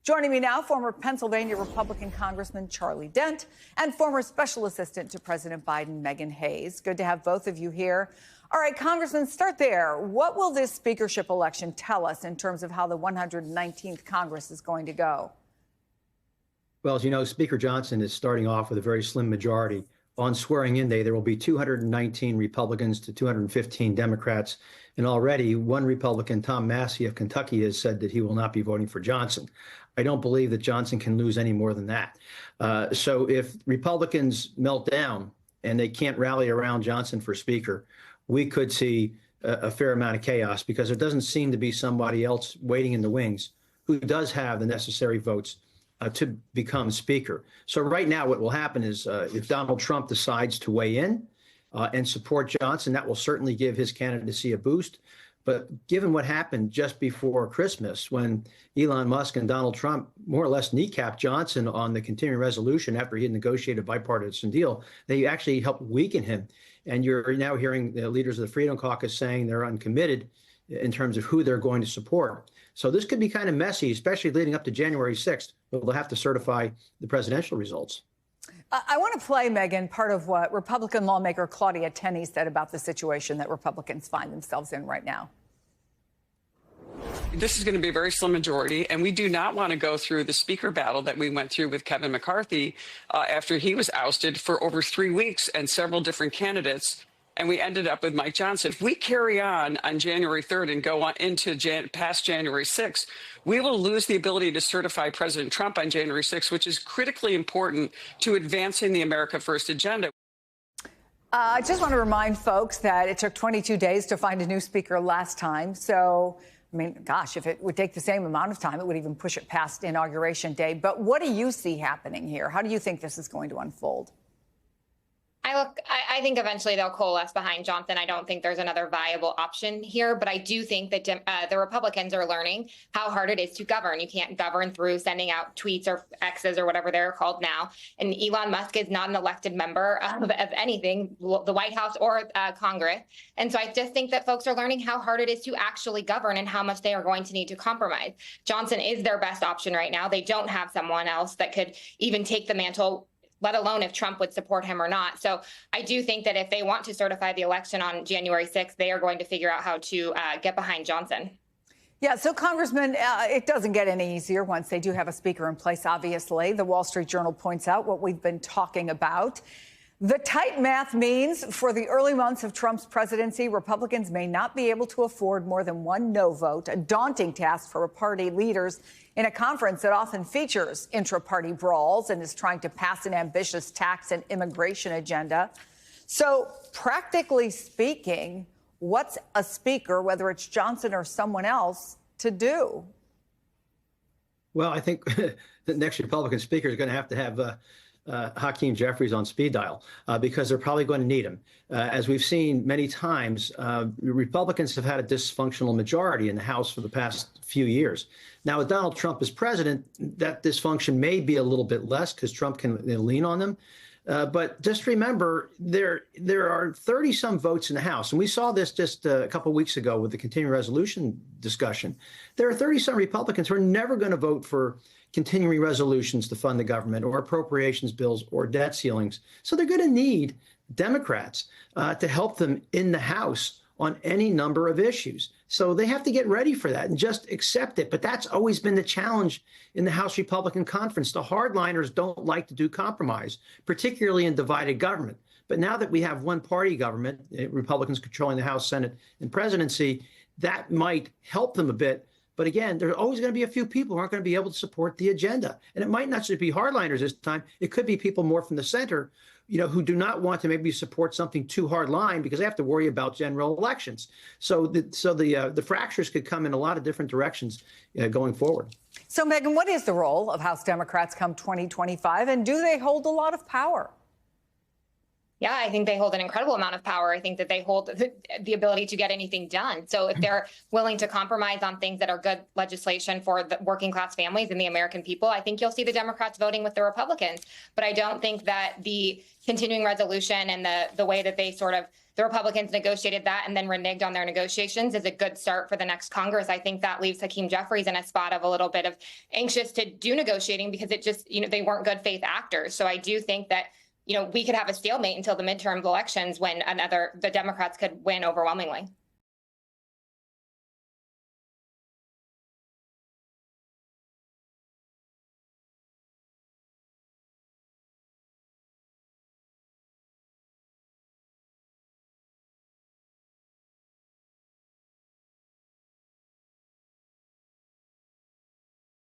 Joining me now, former Pennsylvania Republican Congressman Charlie Dent and former Special Assistant to President Biden, Meghan Hayes. Good to have both of you here. All right, Congressman, start there. What will this speakership election tell us in terms of how the 119th Congress is going to go? Well, as you know, Speaker Johnson is starting off with a very slim majority. On swearing in day, there will be 219 Republicans to 215 Democrats. And already one Republican, Tom Massie of Kentucky, has said that he will not be voting for Johnson. I don't believe that Johnson can lose any more than that. So if Republicans melt down and they can't rally around Johnson for Speaker, we could see a fair amount of chaos because there doesn't seem to be somebody else waiting in the wings who does have the necessary votes to become Speaker. So right now what will happen is if Donald Trump decides to weigh in and support Johnson, that will certainly give his candidacy a boost. But given what happened just before Christmas, when Elon Musk and Donald Trump more or less kneecapped Johnson on the continuing resolution after he had negotiated a bipartisan deal, they actually helped weaken him. And you're now hearing the leaders of the Freedom Caucus saying they're uncommitted in terms of who they're going to support. So this could be kind of messy, especially leading up to January 6th. They'll have to certify the presidential results. I want to play, Meghan, part of what Republican lawmaker Claudia Tenney said about the situation that Republicans find themselves in right now. This is going to be a very slim majority, and we do not want to go through the speaker battle that we went through with Kevin McCarthy after he was ousted for over 3 weeks and several different candidates. And we ended up with Mike Johnson. If we carry on January 3rd and go on into past January 6th, we will lose the ability to certify President Trump on January 6th, which is critically important to advancing the America First agenda. I just want to remind folks that it took 22 days to find a new speaker last time. So, I mean, gosh, if it would take the same amount of time, it would even push it past Inauguration Day. But what do you see happening here? How do you think this is going to unfold? I think eventually they'll coalesce behind Johnson. I don't think there's another viable option here, but I do think that the Republicans are learning how hard it is to govern. You can't govern through sending out tweets or X's or whatever they're called now. And Elon Musk is not an elected member of anything, the White House or Congress. And so I just think that folks are learning how hard it is to actually govern and how much they are going to need to compromise. Johnson is their best option right now. They don't have someone else that could even take the mantle, let alone if Trump would support him or not. So I do think that if they want to certify the election on January 6th, they are going to figure out how to get behind Johnson. Yeah, so, Congressman, it doesn't get any easier once they do have a speaker in place, obviously. The Wall Street Journal points out what we've been talking about. The tight math means for the early months of Trump's presidency, Republicans may not be able to afford more than one no vote, a daunting task for party leaders in a conference that often features intra-party brawls and is trying to pass an ambitious tax and immigration agenda. So, practically speaking, what's a speaker, whether it's Johnson or someone else, to do? Well, I think the next Republican speaker is going to have Hakeem Jeffries on speed dial because they're probably going to need him. As we've seen many times, Republicans have had a dysfunctional majority in the House for the past few years. Now, with Donald Trump as president, that dysfunction may be a little bit less because Trump can lean on them. But just remember, there are 30-some votes in the House, and we saw this just a couple of weeks ago with the continuing resolution discussion. There are 30-some Republicans who are never going to vote for continuing resolutions to fund the government or appropriations bills or debt ceilings. So they're going to need Democrats to help them in the House on any number of issues. So they have to get ready for that and just accept it. But that's always been the challenge in the House Republican Conference. The hardliners don't like to do compromise, particularly in divided government. But now that we have one-party government, Republicans controlling the House, Senate, and presidency, that might help them a bit. But again, there's always going to be a few people who aren't going to be able to support the agenda. And it might not just be hardliners this time. It could be people more from the center, who do not want to maybe support something too hardline because they have to worry about general elections. So the fractures could come in a lot of different directions going forward. So, Meghan, what is the role of House Democrats come 2025, and do they hold a lot of power? Yeah, I think they hold an incredible amount of power. I think that they hold the ability to get anything done. So if they're willing to compromise on things that are good legislation for the working class families and the American people, I think you'll see the Democrats voting with the Republicans. But I don't think that the continuing resolution and the way that they the Republicans negotiated that and then reneged on their negotiations is a good start for the next Congress. I think that leaves Hakeem Jeffries in a spot of a little bit of anxious to do negotiating because it just, they weren't good faith actors. So I do think that we could have a stalemate until the midterm elections when the Democrats could win overwhelmingly.